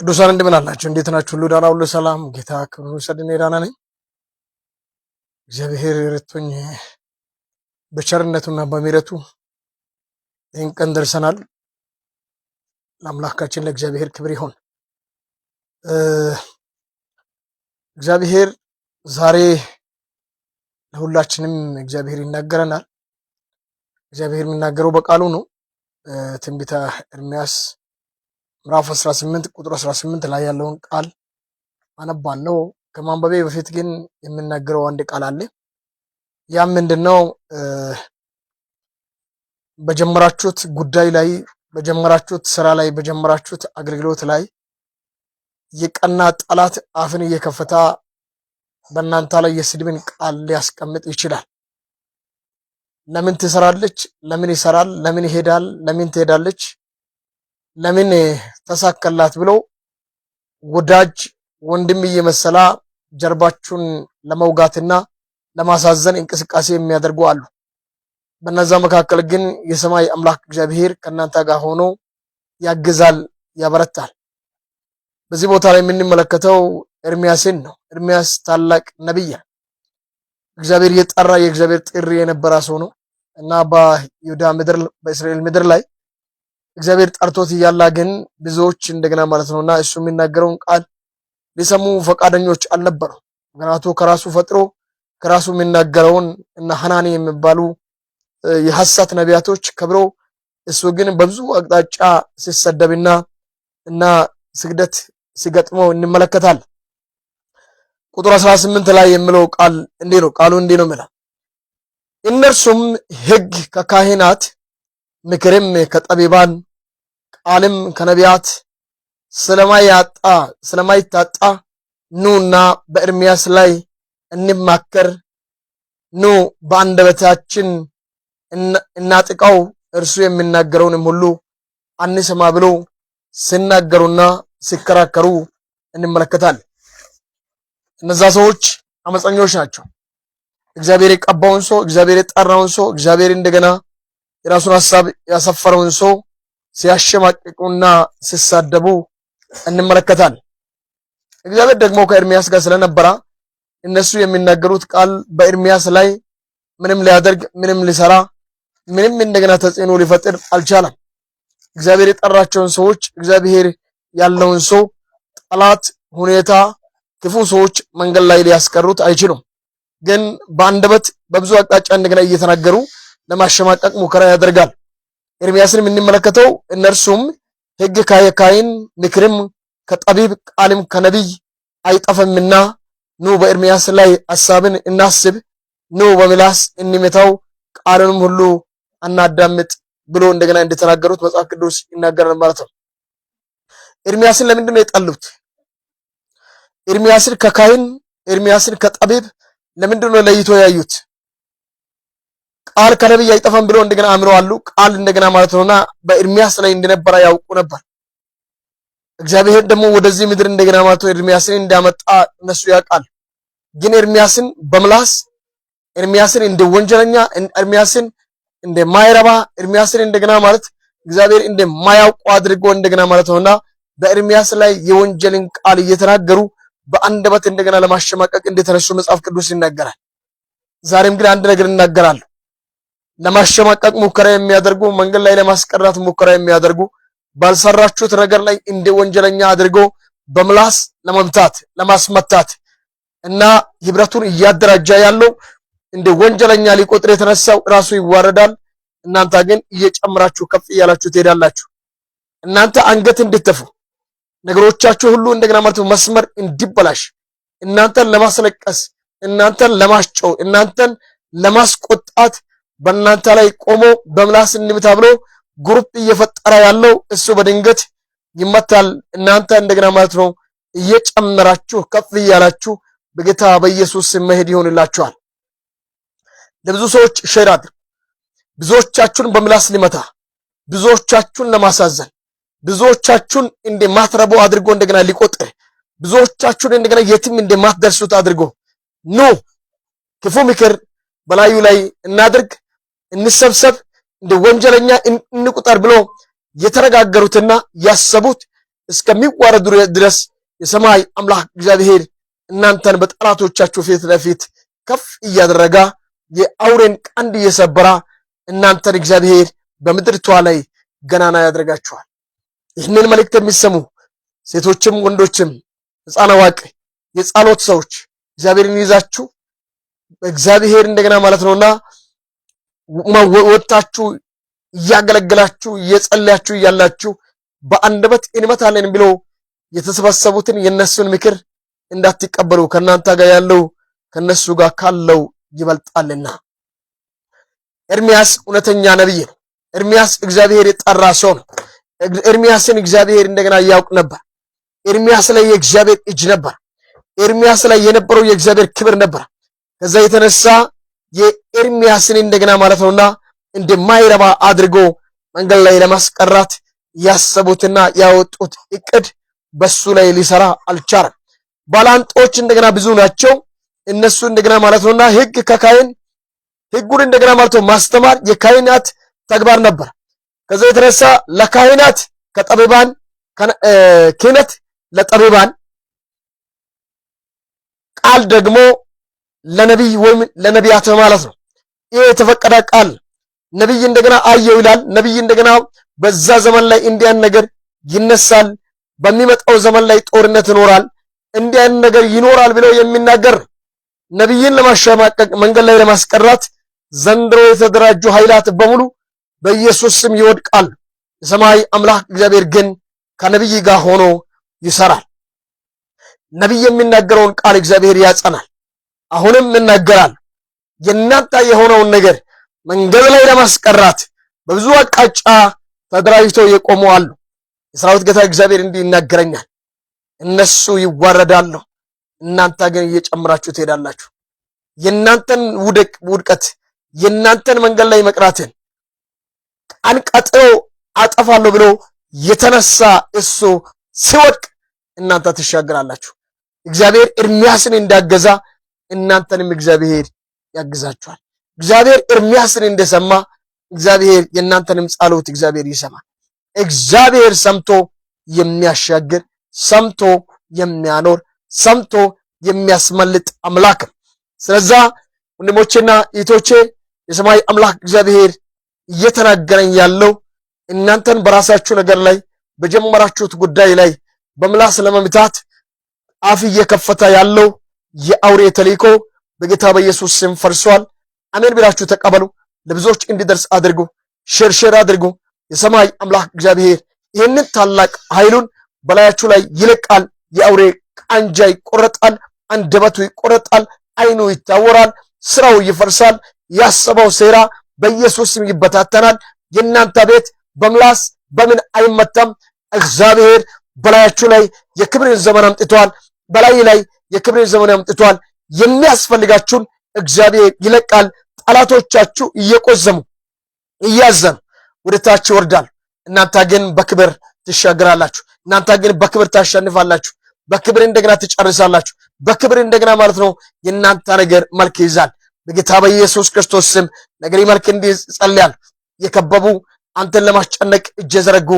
ቅዱሳን እንደምን አላችሁ? እንዴት ናችሁ? ሁሉ ዳና፣ ሁሉ ሰላም። ጌታ ክብሩን ይውሰድ። እኔ ዳና ነኝ። እግዚአብሔር ረድቶኝ በቸርነቱና በምሕረቱ ይህን ቀን ደርሰናል። ለአምላካችን ለእግዚአብሔር ክብር ይሁን። እግዚአብሔር ዛሬ ለሁላችንም እግዚአብሔር ይናገረናል። እግዚአብሔር የሚናገረው በቃሉ ነው። ትንቢተ ኤርምያስ ምዕራፍ 18 ቁጥር 18 ላይ ያለውን ቃል አነባለሁ። ከማንበቤ በፊት ግን የምናገረው አንድ ቃል አለ። ያም ምንድነው? በጀመራችሁት ጉዳይ ላይ፣ በጀመራችሁት ስራ ላይ፣ በጀመራችሁት አገልግሎት ላይ የቀና ጠላት አፍን እየከፈታ በእናንተ ላይ የስድብን ቃል ሊያስቀምጥ ይችላል። ለምን ትሰራለች? ለምን ይሰራል? ለምን ይሄዳል? ለምን ትሄዳለች? ለምን ተሳከላት ብሎ ወዳጅ ወንድም እየመሰላ ጀርባችሁን ለመውጋትና ለማሳዘን እንቅስቃሴ የሚያደርጉ አሉ። በነዛ መካከል ግን የሰማይ አምላክ እግዚአብሔር ከእናንተ ጋር ሆኖ ያግዛል፣ ያበረታል። በዚህ ቦታ ላይ የምንመለከተው ኤርምያስን ነው። ኤርምያስ ታላቅ ነቢይ፣ እግዚአብሔር የጠራ የእግዚአብሔር ጥሪ የነበረ ሰው ነው እና በይሁዳ ምድር፣ በእስራኤል ምድር ላይ እግዚአብሔር ጠርቶት እያለ ግን ብዙዎች እንደገና ማለት ነውና እሱ የሚናገረውን ቃል ሊሰሙ ፈቃደኞች አልነበሩ። ምክንያቱ ከራሱ ፈጥሮ ከራሱ የሚናገረውን እና ሐናኒ የሚባሉ የሐሰት ነቢያቶች ከብሮ እሱ ግን በብዙ አቅጣጫ ሲሰደብና እና ስግደት ሲገጥመው እንመለከታል። ቁጥር 18 ላይ የሚለው ቃል እንዲህ ነው። ቃሉ እንዲህ ነው የሚለው፣ እነርሱም ሕግ ከካህናት ምክርም ከጠቢባን ቃልም ከነቢያት ስለማይታጣ ኑና በኤርምያስ ላይ እንማከር፣ ኑ በአንደበታችን እናጥቀው፣ እርሱ የሚናገረውንም ሁሉ አንሰማ ብሎ ሲናገሩና ሲከራከሩ እንመለከታለን። እነዛ ሰዎች አመፀኞች ናቸው። እግዚአብሔር የቀባውን ሰው፣ እግዚአብሔር የጠራውን ሰው፣ እግዚአብሔር እንደገና የራሱን ሐሳብ ያሰፈረውን ሰው ሲያሸማቅቁና ሲሳደቡ እንመለከታለን። እግዚአብሔር ደግሞ ከኤርምያስ ጋር ስለነበረ እነሱ የሚናገሩት ቃል በኤርምያስ ላይ ምንም ሊያደርግ፣ ምንም ሊሰራ፣ ምንም እንደገና ተጽዕኖ ሊፈጥር አልቻለም። እግዚአብሔር የጠራቸውን ሰዎች፣ እግዚአብሔር ያለውን ሰው ጠላት፣ ሁኔታ፣ ክፉ ሰዎች መንገድ ላይ ሊያስቀሩት አይችሉም። ግን በአንደበት በብዙ አቅጣጫ እንደገና እየተናገሩ ለማሸማቀቅ ሙከራ ያደርጋል። ኤርምያስን የምንመለከተው እነርሱም ሕግ ከካህን ምክርም ከጠቢብ ቃልም ከነቢይ አይጠፈምና ኑ በኤርምያስ ላይ ሐሳብን እናስብ፣ ኑ በምላስ እንመታው፣ ቃሉንም ሁሉ አናዳምጥ ብሎ እንደገና እንደተናገሩት መጽሐፍ ቅዱስ ይናገራል ማለት ነው። ኤርምያስን ለምንድን ነው የጠሉት? ኤርምያስን ከካህን ኤርምያስን ከጠቢብ ለምንድን ነው ለይቶ ያዩት? ቃል ከነቢይ አይጠፋም ብሎ እንደገና አምነዋል። ቃል እንደገና ማለት ነውና በኤርምያስ ላይ እንደነበረ ያውቁ ነበር። እግዚአብሔር ደግሞ ወደዚህ ምድር እንደገና ማለት ነው ኤርምያስን እንዳመጣ እነሱ ያውቃል። ግን ኤርምያስን በምላስ ኤርምያስን እንደ ወንጀለኛ፣ ኤርምያስን እንደ ማይረባ፣ ኤርምያስን እንደገና ማለት እግዚአብሔር እንደማያውቁ አድርጎ እንደገና ማለት ነውና በኤርምያስ ላይ የወንጀልን ቃል እየተናገሩ በአንደበት እንደገና ለማሸማቀቅ እንደተነሱ መጽሐፍ ቅዱስ ይናገራል። ዛሬም ግን አንድ ነገር እናገራለሁ። ለማሸማቀቅ ሙከራ የሚያደርጉ፣ መንገድ ላይ ለማስቀራት ሙከራ የሚያደርጉ፣ ባልሰራችሁት ነገር ላይ እንደ ወንጀለኛ አድርጎ በምላስ ለመምታት ለማስመታት እና ህብረቱን እያደራጃ ያለው እንደ ወንጀለኛ ሊቆጥር የተነሳው ራሱ ይዋረዳል። እናንተ ግን እየጨመራችሁ ከፍ እያላችሁ ትሄዳላችሁ። እናንተ አንገት እንድትተፉ፣ ነገሮቻችሁ ሁሉ እንደገና ማለት መስመር እንዲበላሽ፣ እናንተን ለማስለቀስ፣ እናንተን ለማስጨው፣ እናንተን ለማስቆጣት በእናንተ ላይ ቆሞ በምላስ እንምታ ብሎ ግሩፕ እየፈጠረ ያለው እሱ በድንገት ይመታል። እናንተ እንደገና ማለት ነው እየጨመራችሁ ከፍ እያላችሁ በጌታ በኢየሱስ ስም መሄድ ይሆንላችኋል። ለብዙ ሰዎች ሼር አድርጉ። ብዙዎቻችሁን በምላስ ሊመታ፣ ብዙዎቻችሁን ለማሳዘን፣ ብዙዎቻችሁን እንደማትረቡ አድርጎ እንደገና ሊቆጥር፣ ብዙዎቻችሁን እንደገና የትም እንደማትደርሱት አድርጎ ኑ ክፉ ምክር በላዩ ላይ እናድርግ፣ እንሰብሰብ፣ እንደ ወንጀለኛ እንቁጠር ብሎ የተነጋገሩትና ያሰቡት እስከሚዋረዱ ድረስ የሰማይ አምላክ እግዚአብሔር እናንተን በጠላቶቻችሁ ፊት ለፊት ከፍ እያደረጋ የአውሬን ቀንድ እየሰበራ እናንተን እግዚአብሔር በምድርቷ ላይ ገናና ያደርጋችኋል። ይህንን መልእክት የሚሰሙ ሴቶችም ወንዶችም ሕፃን አዋቂ የጸሎት ሰዎች እግዚአብሔርን ይዛችሁ እግዚአብሔር እንደገና ማለት ነውና ወጣችሁ እያገለገላችሁ እየጸለያችሁ እያላችሁ በአንደበት እንመታለን ብሎ የተሰበሰቡትን የነሱን ምክር እንዳትቀበሉ ከናንተ ጋር ያለው ከነሱ ጋር ካለው ይበልጣልና። ኤርሚያስ እውነተኛ ነብይ ነው። ኤርሚያስ እግዚአብሔር የጠራ ሰው ነው። ኤርሚያስን እግዚአብሔር እንደገና ያውቅ ነበር። ኤርሚያስ ላይ የእግዚአብሔር እጅ ነበር። ኤርሚያስ ላይ የነበረው የእግዚአብሔር ክብር ነበር። ከዛ የተነሳ የኤርሚያስን እንደገና ማለት ነውና እንደማይረባ አድርጎ መንገድ ላይ ለማስቀራት ያሰቡትና ያወጡት እቅድ በሱ ላይ ሊሰራ አልቻለም። ባላንጦች እንደገና ብዙ ናቸው። እነሱ እንደገና ማለት ነውና ህጉን እንደገና ማለት ነው ማስተማር የካህናት ተግባር ነበር። ከዛ የተነሳ ለካህናት ከጠቢባን ክህነት ለጠቢባን ቃል ደግሞ ለነቢይ ወይም ለነቢያት ማለት ነው። ይሄ የተፈቀደ ቃል ነቢይ እንደገና አየው ይላል። ነቢይ እንደገና በዛ ዘመን ላይ እንዲያን ነገር ይነሳል፣ በሚመጣው ዘመን ላይ ጦርነት ይኖራል፣ እንዲያን ነገር ይኖራል ብለው የሚናገር ነቢይን ለማሸማቀቅ መንገድ ላይ ለማስቀራት ዘንድሮ የተደራጁ ኃይላት በሙሉ በኢየሱስ ስም ይወድቃል። የሰማይ አምላክ እግዚአብሔር ግን ከነቢይ ጋር ሆኖ ይሰራል። ነቢይ የሚናገረውን ቃል እግዚአብሔር ያጸናል። አሁንም እናገራል። የእናንተ የሆነውን ነገር መንገድ ላይ ለማስቀራት በብዙ አቅጣጫ ተደራጅተው የቆሙ አሉ። የሰራዊት ጌታ እግዚአብሔር እንዲህ ይናገረኛል። እነሱ ይዋረዳሉ፣ እናንተ ግን እየጨመራችሁ ትሄዳላችሁ። የእናንተን ውድቀት የእናንተን መንገድ ላይ መቅራትን አንቀጥሮ አጠፋለሁ ብሎ የተነሳ እሱ ሲወድቅ እናንተ ትሻገራላችሁ። እግዚአብሔር ኤርሚያስን እንዳገዛ እናንተንም እግዚአብሔር ያግዛችኋል። እግዚአብሔር ኤርሚያስን እንደሰማ እግዚአብሔር የእናንተንም ጸሎት እግዚአብሔር ይሰማል። እግዚአብሔር ሰምቶ የሚያሻግር ሰምቶ የሚያኖር ሰምቶ የሚያስመልጥ አምላክ። ስለዛ ወንድሞቼና እህቶቼ የሰማይ አምላክ እግዚአብሔር እየተናገረኝ ያለው እናንተን በራሳችሁ ነገር ላይ በጀመራችሁት ጉዳይ ላይ በምላስ ለመምታት አፍ እየከፈተ ያለው የአውሬ ተልእኮ በጌታ በኢየሱስ ስም ፈርሷል። አሜን ብላችሁ ተቀበሉ። ለብዙዎች እንዲደርስ አድርጉ። ሼር አድርጉ። የሰማይ አምላክ እግዚአብሔር ይህንን ታላቅ ኃይሉን በላያችሁ ላይ ይለቃል። የአውሬ ቃንጃ ይቆረጣል፣ አንደበቱ ይቆረጣል፣ አይኑ ይታወራል፣ ስራው ይፈርሳል፣ ያሰበው ሴራ በኢየሱስ ስም ይበታተናል። የእናንተ ቤት በምላስ በምን አይመታም። እግዚአብሔር በላያችሁ ላይ የክብርን ዘመን አምጥቷል። በላይ ላይ የክብርን ዘመን አምጥቷል። የሚያስፈልጋችሁን እግዚአብሔር ይለቃል። ጠላቶቻችሁ እየቆዘሙ እያዘኑ ወደ ታች ይወርዳል። እናንተ ግን በክብር ትሻገራላችሁ። እናንተ ግን በክብር ታሸንፋላችሁ። በክብር እንደገና ትጨርሳላችሁ። በክብር እንደገና ማለት ነው የእናንተ ነገር መልክ ይዛል። በጌታ በኢየሱስ ክርስቶስ ስም ነገር መልክ እንዲይዝ ጸልያለሁ። የከበቡ አንተን ለማስጨነቅ እጅ የዘረጉ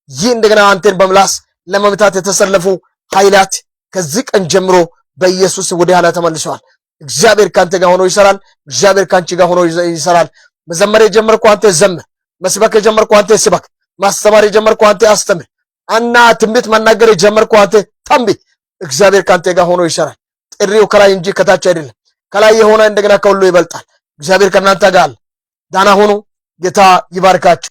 ይህ እንደገና አንተን በምላስ ለመምታት የተሰለፉ ኃይላት ከዚህ ቀን ጀምሮ በኢየሱስ ወደ ኋላ ተመልሰዋል። እግዚአብሔር ካንተ ጋር ሆኖ ይሰራል። እግዚአብሔር ካንቺ ጋር ሆኖ ይሰራል። መዘመር የጀመርከው አንተ ዘምር፣ መስበክ የጀመርከው አንተ ስበክ፣ ማስተማር የጀመርከው አንተ አስተምር እና ትንቢት መናገር የጀመርከው አንተ ተንብይ። እግዚአብሔር ካንተ ጋር ሆኖ ይሰራል። ጥሪው ከላይ እንጂ ከታች አይደለም። ከላይ የሆነ እንደገና ከሁሉ ይበልጣል። እግዚአብሔር ከእናንተ ጋር አለ። ዳና ሁኑ። ጌታ ይባርካችሁ።